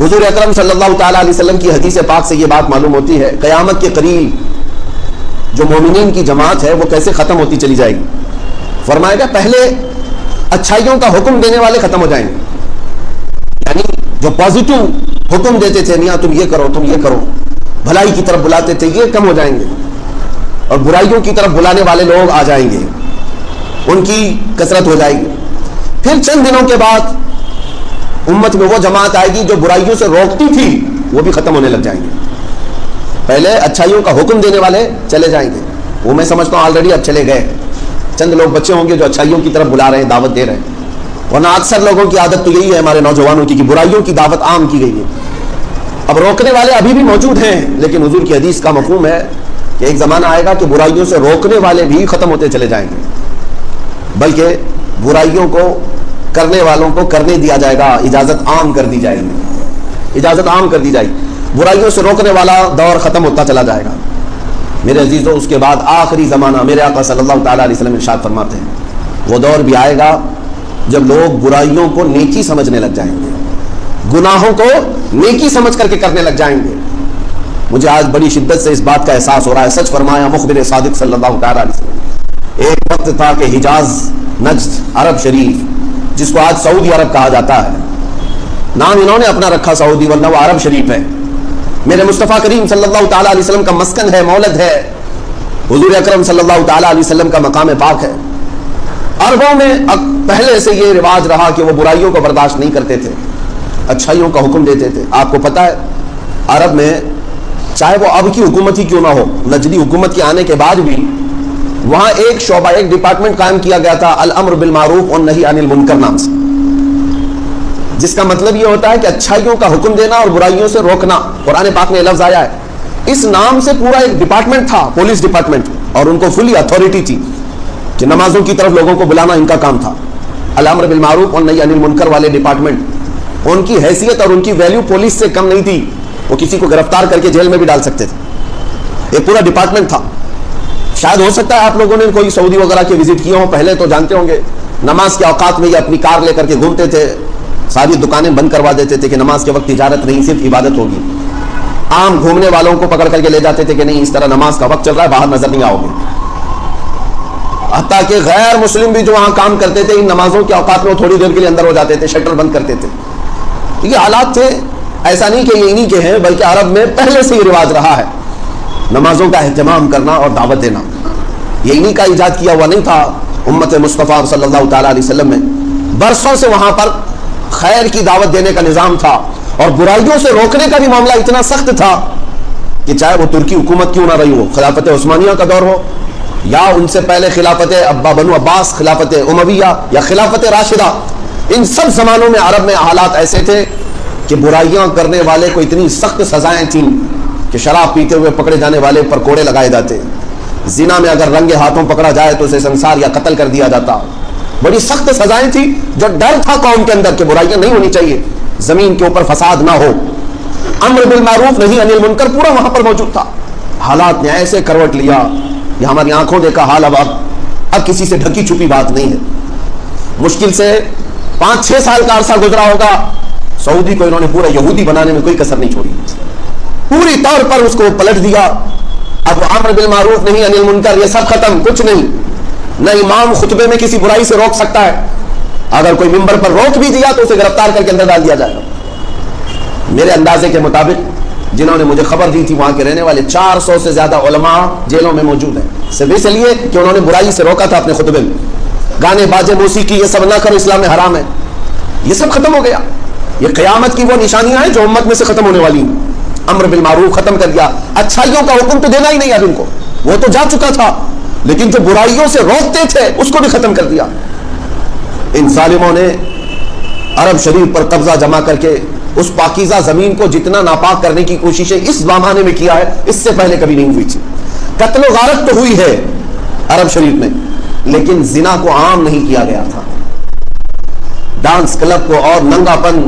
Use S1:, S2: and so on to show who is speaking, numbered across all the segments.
S1: حضور اکرم صلی اللہ تعالیٰ علیہ وسلم کی حدیث پاک سے یہ بات معلوم ہوتی ہے قیامت کے قریب جو مومنین کی جماعت ہے وہ کیسے ختم ہوتی چلی جائے گی. فرمایا گیا پہلے اچھائیوں کا حکم دینے والے ختم ہو جائیں گے, یعنی جو پازیٹو حکم دیتے تھے میاں تم یہ کرو تم یہ کرو, بھلائی کی طرف بلاتے تھے, یہ کم ہو جائیں گے, اور برائیوں کی طرف بلانے والے لوگ آ جائیں گے, ان کی کثرت ہو جائے گی. پھر چند دنوں کے بعد امت میں وہ جماعت آئے گی جو برائیوں سے روکتی تھی, وہ بھی ختم ہونے لگ جائیں گے. پہلے اچھائیوں کا حکم دینے والے چلے جائیں گے, وہ میں سمجھتا ہوں آلریڈی اب چلے گئے. چند لوگ بچے ہوں گے جو اچھائیوں کی طرف بلا رہے ہیں, دعوت دے رہے ہیں, ورنہ اکثر لوگوں کی عادت تو یہی ہے ہمارے نوجوانوں کی کہ برائیوں کی دعوت عام کی گئی ہے. اب روکنے والے ابھی بھی موجود ہیں, لیکن حضور کی حدیث کا مفہوم ہے کہ ایک زمانہ آئے گا کہ برائیوں سے روکنے والے بھی ختم ہوتے چلے جائیں گے, بلکہ برائیوں کو کرنے والوں کو کرنے دیا جائے گا, اجازت عام کر دی جائے گی, اجازت عام کر دی جائے گی. برائیوں سے روکنے والا دور ختم ہوتا چلا جائے گا. میرے عزیزوں, اس کے بعد آخری زمانہ میرے آقا صلی اللہ تعالیٰ علیہ وسلم ارشاد فرماتے ہیں وہ دور بھی آئے گا جب لوگ برائیوں کو نیکی سمجھنے لگ جائیں گے, گناہوں کو نیکی سمجھ کر کے کرنے لگ جائیں گے. مجھے آج بڑی شدت سے اس بات کا احساس ہو رہا ہے. سچ فرمایا مخبر صادق صلی اللہ تعالیٰ علیہ وسلم. ایک وقت تھا کہ حجاز, نجد, عرب شریف, جس کو آج سعودی عرب کہا جاتا ہے, نام انہوں نے اپنا رکھا سعودی, ورنہ وہ عرب شریف ہے. میرے مصطفیٰ کریم صلی اللہ تعالیٰ علیہ وسلم کا مسکن ہے, مولد ہے. حضور اکرم صلی اللہ تعالیٰ علیہ وسلم کا مقام پاک ہے. عربوں میں پہلے سے یہ رواج رہا کہ وہ برائیوں کو برداشت نہیں کرتے تھے, اچھائیوں کا حکم دیتے تھے. آپ کو پتہ ہے عرب میں چاہے وہ اب کی حکومت ہی کیوں نہ ہو, نجدی حکومت کے آنے کے بعد بھی وہاں ایک شعبہ, ایک ڈپارٹمنٹ قائم کیا گیا تھا الامر بالمعروف والنہی عن المنکر نام سے, جس کا مطلب یہ ہوتا ہے کہ اچھائیوں کا حکم دینا اور برائیوں سے روکنا. قرآن پاک میں یہ لفظ آیا ہے. اس نام سے پورا ایک ڈپارٹمنٹ تھا, پولیس ڈپارٹمنٹ, اور ان کو فلی اتھارٹی تھی کہ نمازوں کی طرف لوگوں کو بلانا ان کا کام تھا. الامر بالمعروف والنہی عن المنکر والے ڈپارٹمنٹ, ان کی حیثیت اور ان کی ویلیو پولیس سے کم نہیں تھی. وہ کسی کو گرفتار کر کے جیل میں بھی ڈال سکتے تھے. ایک پورا ڈپارٹمنٹ تھا. شاید ہو سکتا ہے آپ لوگوں نے کوئی سعودی وغیرہ کے وزٹ کیے ہوں, پہلے تو جانتے ہوں گے نماز کے اوقات میں یہ اپنی کار لے کر کے گھومتے تھے, ساری دکانیں بند کروا دیتے تھے کہ نماز کے وقت تجارت نہیں صرف عبادت ہوگی. عام گھومنے والوں کو پکڑ کر کے لے جاتے تھے کہ نہیں اس طرح نماز کا وقت چل رہا ہے, باہر نظر نہیں آؤ گے. حتیٰ کہ غیر مسلم بھی جو وہاں کام کرتے تھے ان نمازوں کے اوقات میں وہ تھوڑی دیر کے لیے اندر ہو جاتے تھے, شٹر بند کرتے تھے. یہ حالات تھے, ایسا نہیں کہ یہ انہی کے ہیں, بلکہ عرب میں پہلے سے یہ رواج رہا ہے نمازوں کا اہتمام کرنا اور دعوت دینا. یہ انہی کا ایجاد کیا ہوا نہیں تھا. امت مصطفیٰ صلی اللہ تعالیٰ علیہ وسلم میں برسوں سے وہاں پر خیر کی دعوت دینے کا نظام تھا, اور برائیوں سے روکنے کا بھی معاملہ اتنا سخت تھا کہ چاہے وہ ترکی حکومت کیوں نہ رہی ہو, خلافت عثمانیہ کا دور ہو, یا ان سے پہلے خلافت بنو عباس, خلافت امویہ, یا خلافت راشدہ, ان سب زمانوں میں عرب میں حالات ایسے تھے کہ برائیاں کرنے والے کو اتنی سخت سزائیں تھیں کہ شراب پیتے ہوئے پکڑے جانے والے پر کوڑے لگائے جاتے, زنا میں اگر رنگے ہاتھوں پکڑا جائے تو اسے سنسار یا قتل کر دیا جاتا. بڑی سخت سزائیں تھیں. جو ڈر تھا قوم کے اندر کہ برائیاں نہیں ہونی چاہیے, زمین کے اوپر فساد نہ ہو, امر بالمعروف نہیں عن المنکر پورا وہاں پر موجود تھا. حالات نے ایسے کروٹ لیا, یہ ہماری آنکھوں دیکھا حال. اب کسی سے ڈھکی چھپی بات نہیں ہے. مشکل سے 5-6 سال کا عرصہ گزرا ہوگا, سعودی کو انہوں نے پورا یہودی بنانے میں کوئی کسر نہیں چھوڑی, پوری طور پر اس کو پلٹ دیا. اب امر بالمعروف نہیں عن المنکر یہ سب ختم, کچھ نہیں. نہ امام خطبے میں کسی برائی سے روک سکتا ہے, اگر کوئی ممبر پر روک بھی دیا تو اسے گرفتار کر کے اندر ڈال دیا جائے گا. میرے اندازے کے مطابق جنہوں نے مجھے خبر دی تھی وہاں کے رہنے والے 400 سے زیادہ علماء جیلوں میں موجود ہیں, صرف اس لیے کہ انہوں نے برائی سے روکا تھا اپنے خطبے میں. گانے باجے موسیقی یہ سب نہ کرو, اسلام میں حرام ہے, یہ سب ختم ہو گیا. یہ قیامت کی وہ نشانیاں ہیں جو امت میں سے ختم ہونے والی ہیں. امر بالمعروف ختم کر دیا, اچھائیوں کا حکم تو دینا ہی نہیں اب ان کو, وہ تو جا چکا تھا, لیکن جو برائیوں سے روکتے تھے اس کو بھی ختم کر دیا. ان ظالموں نے عرب شریف پر قبضہ جما کر کے اس پاکیزہ زمین کو جتنا ناپاک کرنے کی کوششیں اس زمانے میں کیا ہے, اس سے پہلے کبھی نہیں ہوئی تھی. قتل و غارت تو ہوئی ہے عرب شریف میں, لیکن زنا کو عام نہیں کیا گیا تھا, ڈانس کلب کو اور ننگا پن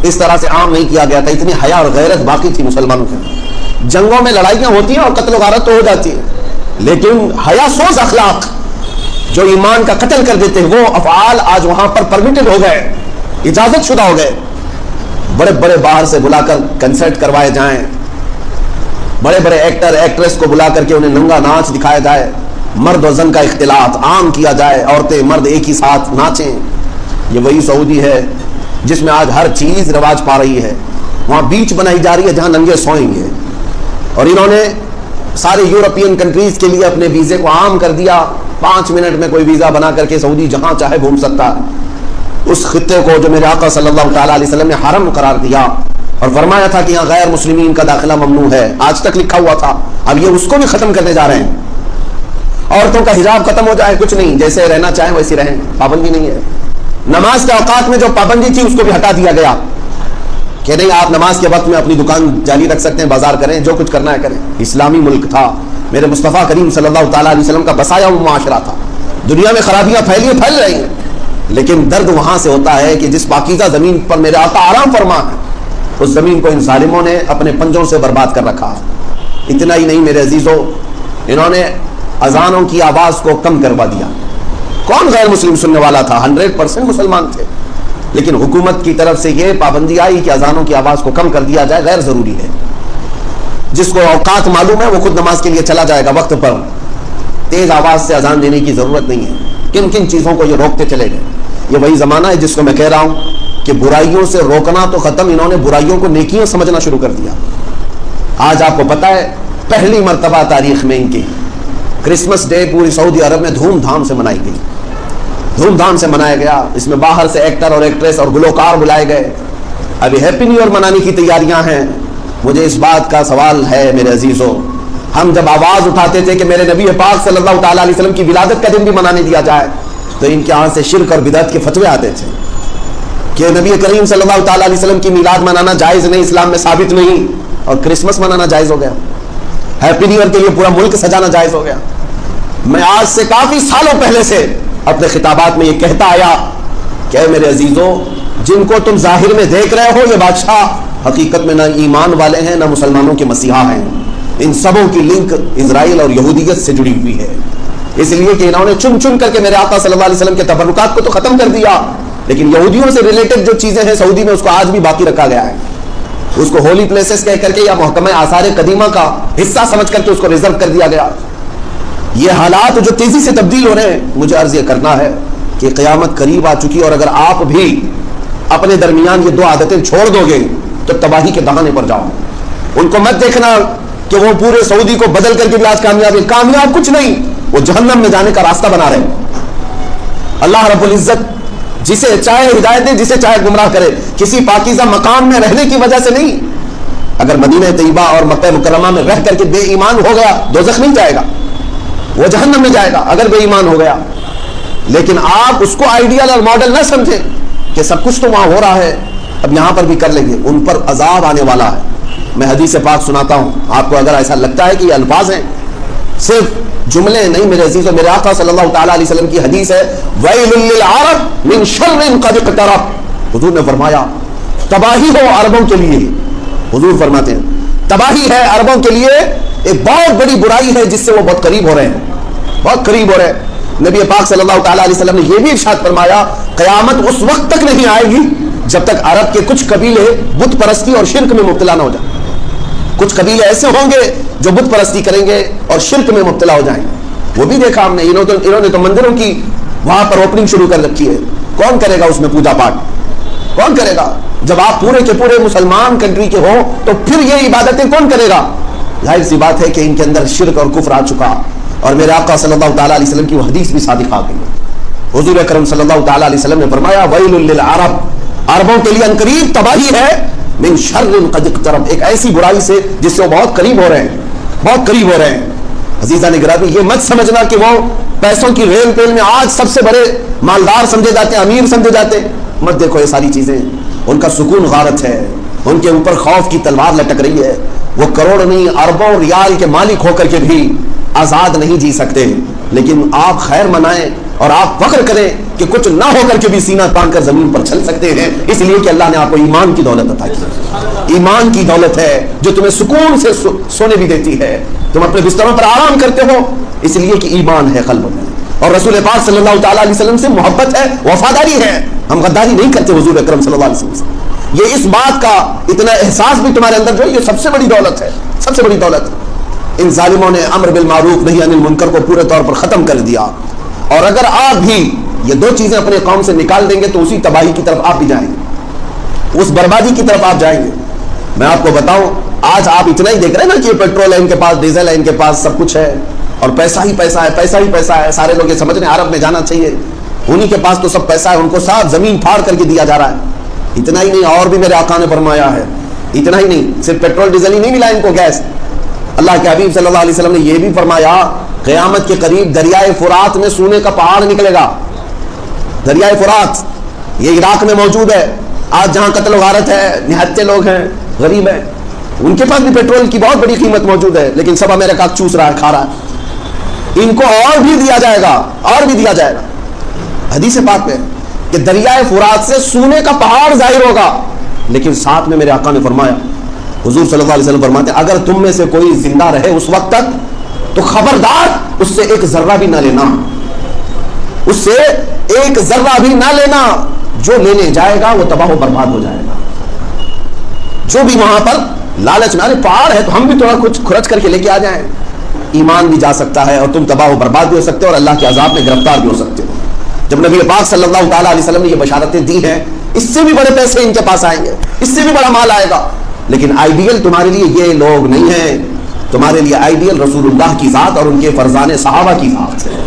S1: اس طرح سے عام نہیں کیا گیا تھا. اتنی حیا اور غیرت باقی تھی مسلمانوں کے. جنگوں میں لڑائیاں ہوتی ہیں اور قتل و غارت تو ہو جاتی ہے, لیکن حیا سوز اخلاق جو ایمان کا قتل کر دیتے ہیں وہ افعال آج وہاں پر پرمیٹڈ ہو گئے, اجازت شدہ ہو گئے. بڑے بڑے باہر سے بلا کر کنسرٹ کروائے جائیں، بڑے بڑے ایکٹر ایکٹریس کو بلا کر کے انہیں ننگا ناچ دکھایا جائے، مرد و زن کا اختلاط عام کیا جائے، عورتیں مرد ایک ہی ساتھ ناچیں. یہ وہی سعودی ہے جس میں آج ہر چیز رواج پا رہی ہے. وہاں بیچ بنائی جا رہی ہے جہاں ننگے سوئیں گے. اور انہوں نے سارے یورپین کنٹریز کے لیے اپنے ویزے کو عام کر دیا. 5 منٹ میں کوئی ویزا بنا کر کے سعودی جہاں چاہے گھوم سکتا. اس خطے کو جو میرے آقا صلی اللہ تعالیٰ علیہ وسلم نے حرم قرار دیا اور فرمایا تھا کہ یہاں غیر مسلمین کا داخلہ ممنوع ہے، آج تک لکھا ہوا تھا، اب یہ اس کو بھی ختم کرنے جا رہے ہیں. عورتوں کا حجاب ختم ہو جائے، کچھ نہیں، جیسے رہنا چاہیں ویسے رہیں، پابندی نہیں ہے. نماز کے اوقات میں جو پابندی تھی اس کو بھی ہٹا دیا گیا کہ نہیں، آپ نماز کے وقت میں اپنی دکان جاری رکھ سکتے ہیں، بازار کریں، جو کچھ کرنا ہے کریں. اسلامی ملک تھا، میرے مصطفیٰ کریم صلی اللہ تعالیٰ علیہ وسلم کا بسایا ہوا معاشرہ تھا. دنیا میں خرابیاں پھیل رہی ہیں، لیکن درد وہاں سے ہوتا ہے کہ جس پاکیزہ زمین پر میرے آقا آرام فرما ہے، اس زمین کو ان ظالموں نے اپنے پنجوں سے برباد کر رکھا. اتنا ہی نہیں میرے عزیزوں، انہوں نے اذانوں کی آواز کو کم کروا دیا. کون غیر مسلم سننے والا تھا؟ 100% مسلمان تھے، لیکن حکومت کی طرف سے یہ پابندی آئی کہ اذانوں کی آواز کو کم کر دیا جائے، غیر ضروری ہے. جس کو اوقات معلوم ہے وہ خود نماز کے لیے چلا جائے گا وقت پر، تیز آواز سے اذان دینے کی ضرورت نہیں ہے. کن کن چیزوں کو یہ روکتے چلے گئے. یہ وہی زمانہ ہے جس کو میں کہہ رہا ہوں کہ برائیوں سے روکنا تو ختم، انہوں نے برائیوں کو نیکیاں سمجھنا شروع کر دیا. آج آپ کو پتا ہے پہلی مرتبہ تاریخ میں ان کی کرسمس ڈے پوری سعودی عرب میں دھوم دھام سے منائی گئی، دھوم دھام سے منایا گیا. اس میں باہر سے ایکٹر اور ایکٹریس اور گلوکار بلائے گئے. ابھی ہیپی نیو ایئر منانے کی تیاریاں ہیں. مجھے اس بات کا سوال ہے میرے عزیزوں، ہم جب آواز اٹھاتے تھے کہ میرے نبی پاک صلی اللہ تعالیٰ علیہ وسلم کی ولادت کا دن بھی منانے دیا جائے، تو ان کے یہاں سے شرک اور بدعت کے فتوے آتے تھے کہ نبی کریم صلی اللہ تعالیٰ علیہ وسلم کی میلاد منانا جائز نہیں، اسلام میں ثابت نہیں، اور کرسمس منانا جائز ہو گیا. ہیپی نیو ایئر کے لیے پورا ملک سجانا جائز ہو گیا. میں آج سے کافی سالوں پہلے سے اپنے خطابات میں یہ کہتا آیا کہ اے میرے عزیزوں، جن کو تم ظاہر میں دیکھ رہے ہو یہ بادشاہ حقیقت میں نہ ایمان والے ہیں نہ مسلمانوں کے مسیحا ہیں. ان سبوں کی لنک اسرائیل اور یہودیت سے جڑی ہوئی ہے، اس لیے کہ انہوں نے چن چن کر کے میرے آقا صلی اللہ علیہ وسلم کے تبرکات کو تو ختم کر دیا، لیکن یہودیوں سے ریلیٹڈ جو چیزیں ہیں سعودی میں اس کو آج بھی باقی رکھا گیا ہے. اس کو ہولی پلیسز کہہ کر کے یا محکمہ آثار قدیمہ کا حصہ سمجھ کر کے اس کو ریزرو کر دیا گیا. یہ حالات جو تیزی سے تبدیل ہو رہے ہیں، مجھے عرض یہ کرنا ہے کہ قیامت قریب آ چکی، اور اگر آپ بھی اپنے درمیان یہ دو عادتیں چھوڑ دو گے تو تباہی کے دہانے پر جاؤ. ان کو مت دیکھنا کہ وہ پورے سعودی کو بدل کر کے بھی آج کامیاب کچھ نہیں، وہ جہنم میں جانے کا راستہ بنا رہے ہیں. اللہ رب العزت جسے چاہے ہدایت دے، جسے چاہے گمراہ کرے، کسی پاکیزہ مقام میں رہنے کی وجہ سے نہیں. اگر مدینہ طیبہ اور مکہ مکرمہ میں رہ کر کے بے ایمان ہو گیا دوزخ نہیں جائے گا، وہ جہنم میں جائے گا اگر بے ایمان ہو گیا. لیکن آپ اس کو آئیڈیل اور ماڈل نہ سمجھیں کہ سب کچھ تو وہاں ہو رہا ہے، اب یہاں پر بھی کر لیں گے. ان پر عذاب آنے والا ہے. میں حدیث پاک سناتا ہوں آپ کو، اگر ایسا لگتا ہے کہ یہ الفاظ ہیں، صرف جملے نہیں میرے عزیزوں، میرے آقا صلی اللہ تعالیٰ علیہ وسلم کی حدیث ہے، وَيْلٌ لِّلْعَرَبِ مِن شَرٍّ قَدِ اقْتَرَبَ. حضور نے فرمایا تباہی ہو عربوں کے لیے. حضور فرماتے ہیں تباہی ہے عربوں کے لیے، ایک بہت بڑی برائی ہے جس سے وہ بہت قریب ہو رہے ہیں، بہت قریب ہو رہے ہیں. نبی پاک صلی اللہ تعالیٰ علیہ وسلم نے یہ بھی ارشاد فرمایا قیامت اس وقت تک نہیں آئے گی جب تک عرب کے کچھ قبیلے بت پرستی اور شرک میں مبتلا نہ ہو جائیں. کچھ قبیلے ایسے ہوں گے جو بت پرستی کریں گے اور شرک میں مبتلا ہو جائیں گے. وہ بھی دیکھا ہم نے، انہوں نے تو مندروں کی وہاں پر اوپننگ شروع کر رکھی ہے. کون کرے گا اس میں پوجا پاٹ؟ کون کرے گا؟ جب آپ پورے کے پورے مسلمان کنٹری کے ہو تو پھر یہ عبادتیں کون کرے گا؟ ظاہر سی بات ہے کہ ان کے اندر شرک اور کفر آ چکا، اور میرے آقا صلی اللہ تعالیٰ علیہ وسلم کی وہ حدیث بھی صادق آ گئی. حضور اکرم صلی اللہ تعالیٰ علیہ وسلم نے فرمایا ویل للعرب، عربوں کے لیے عنقریب تباہی ہے، من شر قد اقترب، ایک ایسی برائی سے جس سے وہ بہت قریب ہو رہے ہیں، بہت قریب ہو رہے ہیں. عزیزان گرامی، یہ مت سمجھنا کہ وہ پیسوں کی ریل پیل میں آج سب سے بڑے مالدار سمجھے جاتے ہیں، امیر سمجھے جاتے ہیں. مت دیکھو یہ ساری چیزیں، ان کا سکون غارت ہے، ان کے اوپر خوف کی تلوار لٹک رہی ہے. وہ کروڑ نہیں اربوں ریال کے مالک ہو کر کے بھی آزاد نہیں جی سکتے. لیکن آپ خیر منائیں اور آپ فخر کریں کہ کچھ نہ ہو کر کے بھی سینہ تان کر زمین پر چل سکتے ہیں، اس لیے کہ اللہ نے آپ کو ایمان کی دولت عطا کی. ایمان کی دولت ہے جو تمہیں سکون سے سونے بھی دیتی ہے، تم اپنے بستروں پر آرام کرتے ہو اس لیے کہ ایمان ہے قلب میں، اور رسول پاک صلی اللہ تعالیٰ علیہ وسلم سے محبت ہے، وفاداری ہے. ہم غداری نہیں کرتے حضور اکرم صلی اللہ علیہ وسلم سے. یہ اس بات کا اتنا احساس بھی تمہارے اندر جو ہے، یہ سب سے بڑی دولت ہے، سب سے بڑی دولت۔ ان ظالموں نے امر بالمعروف نہی عن المنکر کو پورے طور پر ختم کر دیا، اور اگر آپ بھی یہ دو چیزیں اپنے قوم سے نکال دیں گے تو اسی تباہی کی طرف آپ بھی جائیں گے، اس بربادی کی طرف آپ جائیں گے۔ میں آپ کو بتاؤں، آج آپ اتنا ہی دیکھ رہے ہیں نا کہ یہ پیٹرول ہے ان کے پاس، ڈیزل ہے ان کے پاس، سب کچھ ہے، اور پیسہ ہی پیسہ ہے، پیسہ ہی پیسہ ہے۔ سارے لوگ یہ سمجھ رہے ہیں عرب میں جانا چاہیے، انہی کے پاس تو سب پیسہ ہے، ان کو صاف زمین پھاڑ کر کے دیا جا رہا ہے۔ اتنا ہی نہیں، اور بھی میرے آقا نے فرمایا ہے، اتنا ہی نہیں، صرف پیٹرول ڈیزل ہی نہیں ملا ان کو، گیس۔ اللہ کے حبیب صلی اللہ علیہ وسلم نے یہ بھی فرمایا، قیامت کے قریب دریائے فرات میں سونے کا پہاڑ نکلے گا۔ دریائے فرات یہ عراق میں موجود ہے، آج جہاں قتل و غارت ہے، نہتے لوگ ہیں، غریب ہیں، ان کے پاس بھی پیٹرول کی بہت بڑی قیمت موجود ہے، لیکن سب امریکہ چوس رہا ہے، کھا رہا ہے۔ ان کو اور بھی دیا جائے گا، اور بھی دیا جائے گا۔ حدیث پاک میں کہ دریائے فرات سے سونے کا پہاڑ ظاہر ہوگا، لیکن ساتھ میں میرے آقا نے فرمایا، حضور صلی اللہ علیہ وسلم فرماتے ہیں، اگر تم میں سے کوئی زندہ رہے اس وقت تک تو خبردار اس سے ایک ذرہ بھی نہ لینا، اس سے ایک ذرہ بھی نہ لینا، جو لینے جائے گا وہ تباہ و برباد ہو جائے گا۔ جو بھی وہاں پر لالچ میں، پہاڑ ہے تو ہم بھی تھوڑا کچھ خرچ کر کے لے کے آ جائیں، ایمان بھی جا سکتا ہے اور تم تباہ و برباد بھی ہو سکتے ہو اور اللہ کے عذاب میں گرفتار بھی ہو سکتے ہو۔ جب نبی پاک صلی اللہ تعالیٰ علیہ وسلم نے یہ بشارتیں دی ہیں، اس سے بھی بڑے پیسے ان کے پاس آئیں گے، اس سے بھی بڑا مال آئے گا، لیکن آئیڈیل تمہارے لیے یہ لوگ نہیں ہیں، تمہارے لیے آئیڈیل رسول اللہ کی ذات اور ان کے فرزان صحابہ کی ذات ہے۔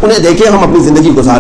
S1: انہیں دیکھیں ہم اپنی زندگی گزاریں۔